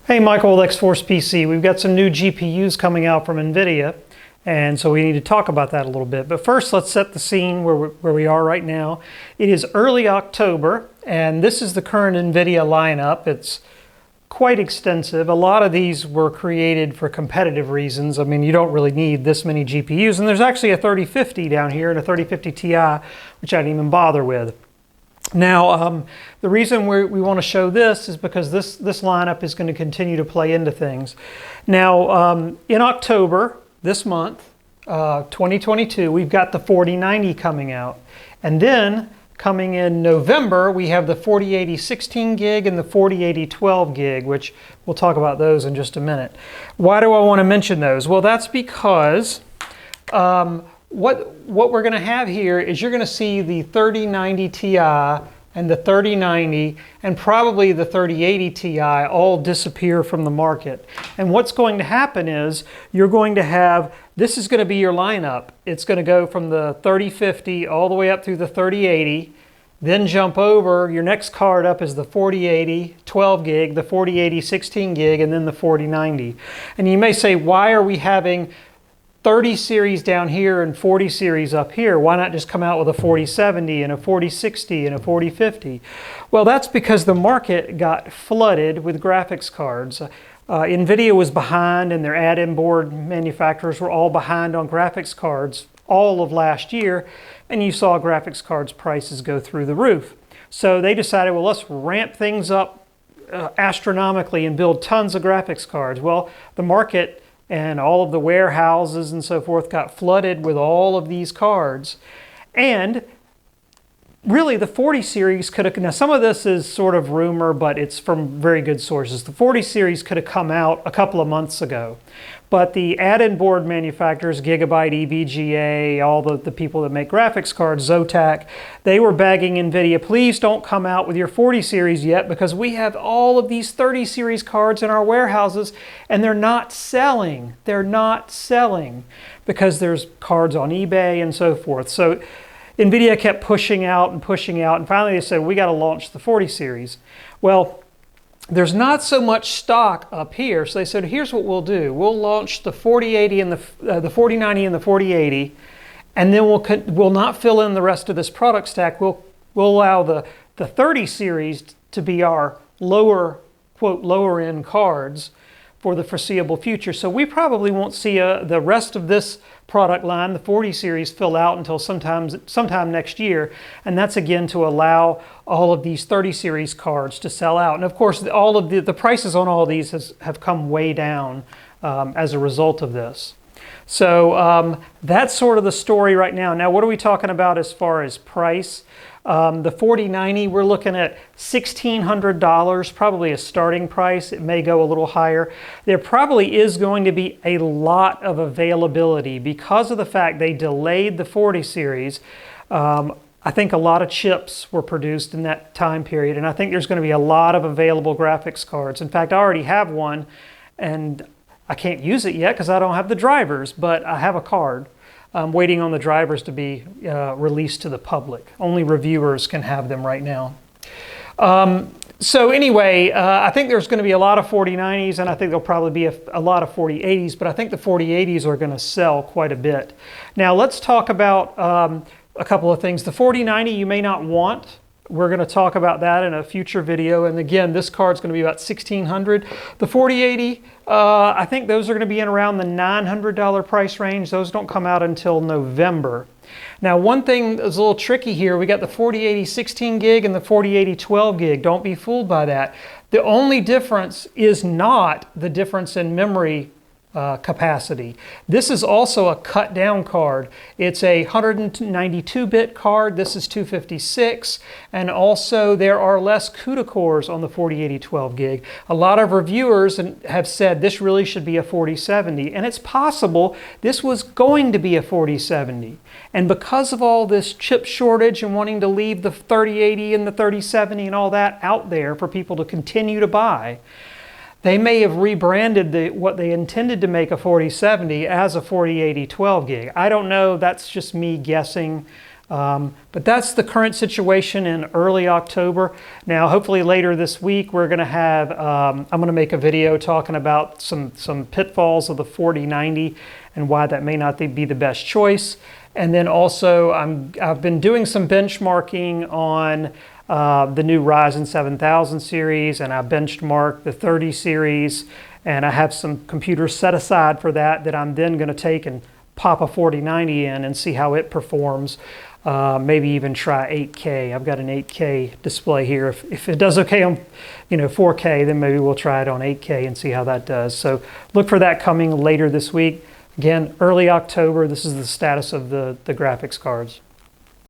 Hey, Michael with X-Force PC. We've got some new GPUs coming out from NVIDIA, and so we need to talk about that a little bit. But first, let's set the scene where we are right now. It is early October, and this is the current NVIDIA lineup. It's quite extensive. A lot of these were created for competitive reasons. I mean, you don't really need this many GPUs, and there's actually a 3050 down here and a 3050 Ti, which I didn't even bother with. Now, the reason we want to show this is because this lineup is going to continue to play into things. Now, in October, this month, 2022, we've got the 4090 coming out. And then, coming in November, we have the 4080 16 gig and the 4080 12 gig, which we'll talk about those in just a minute. Why do I want to mention those? Well, that's because what we're going to have here is you're going to see the 3090 Ti and the 3090 and probably the 3080 Ti all disappear from the market. And what's going to happen is you're going to have, this is going to be your lineup. It's going to go from the 3050 all the way up through the 3080, then jump over. Your next card up is the 4080 12 gig, the 4080 16 gig, and then the 4090. And you may say, why are we having 30 series down here and 40 series up here? Why not just come out with a 4070 and a 4060 and a 4050? Well, that's because the market got flooded with graphics cards. NVIDIA was behind, and their add-in board manufacturers were all behind on graphics cards all of last year, and you saw graphics cards prices go through the roof. So they decided, well, let's ramp things up astronomically and build tons of graphics cards. Well, the market and all of the warehouses and so forth got flooded with all of these cards. And really the 40 series could have, now some of this is sort of rumor, but it's from very good sources. The 40 series could have come out a couple of months ago. But the add-in board manufacturers, Gigabyte, EVGA, all the people that make graphics cards, Zotac, they were begging NVIDIA, please don't come out with your 40 series yet because we have all of these 30 series cards in our warehouses and they're not selling. They're not selling because there's cards on eBay and so forth. So NVIDIA kept pushing out, and finally they said, we got to launch the 40 series. Well, there's not so much stock up here, so they said, here's what we'll do. We'll launch the 4080 and the 4090 and the 4080, and then we'll not fill in the rest of this product stack. We'll allow the 30 series to be our lower, quote, lower end cards for the foreseeable future. So we probably won't see the rest of this product line, the 40 series, fill out until sometime next year. And that's again to allow all of these 30 series cards to sell out. And of course, all of the prices on all of these have come way down as a result of this. So that's sort of the story right now. Now, what are we talking about as far as price? The 4090, we're looking at $1,600, probably a starting price. It may go a little higher. There probably is going to be a lot of availability because of the fact they delayed the 40 series. I think a lot of chips were produced in that time period, and I think there's going to be a lot of available graphics cards. In fact, I already have one, and I can't use it yet because I don't have the drivers, but I have a card. I'm waiting on the drivers to be released to the public. Only reviewers can have them right now. So anyway, I think there's going to be a lot of 4090s, and I think there'll probably be a lot of 4080s, but I think the 4080s are going to sell quite a bit. Now let's talk about a couple of things. The 4090 you may not want. We're going to talk about that in a future video. And again, this card's going to be about $1,600. The 4080, I think those are going to be in around the $900 price range. Those don't come out until November. Now, one thing that's a little tricky here, we got the 4080 16 gig and the 4080 12 gig. Don't be fooled by that. The only difference is not the difference in memory capacity. This is also a cut down card. It's a 192-bit card. This is 256, and also there are less CUDA cores on the 4080 12 gig. A lot of reviewers have said this really should be a 4070, and it's possible this was going to be a 4070. And because of all this chip shortage and wanting to leave the 3080 and the 3070 and all that out there for people to continue to buy, they may have rebranded what they intended to make a 4070 as a 4080 12 gig. I don't know, that's just me guessing. But that's the current situation in early October. Now, hopefully later this week, we're going to have, I'm going to make a video talking about some pitfalls of the 4090 and why that may not be the best choice. And then also, I've been doing some benchmarking on the new Ryzen 7000 series, and I benchmarked the 30 series, and I have some computers set aside for that I'm then going to take and pop a 4090 in and see how it performs. Maybe even try 8K. I've got an 8K display here. If it does okay on 4K, then maybe we'll try it on 8K and see how that does. So look for that coming later this week. Again, early October. This is the status of the graphics cards.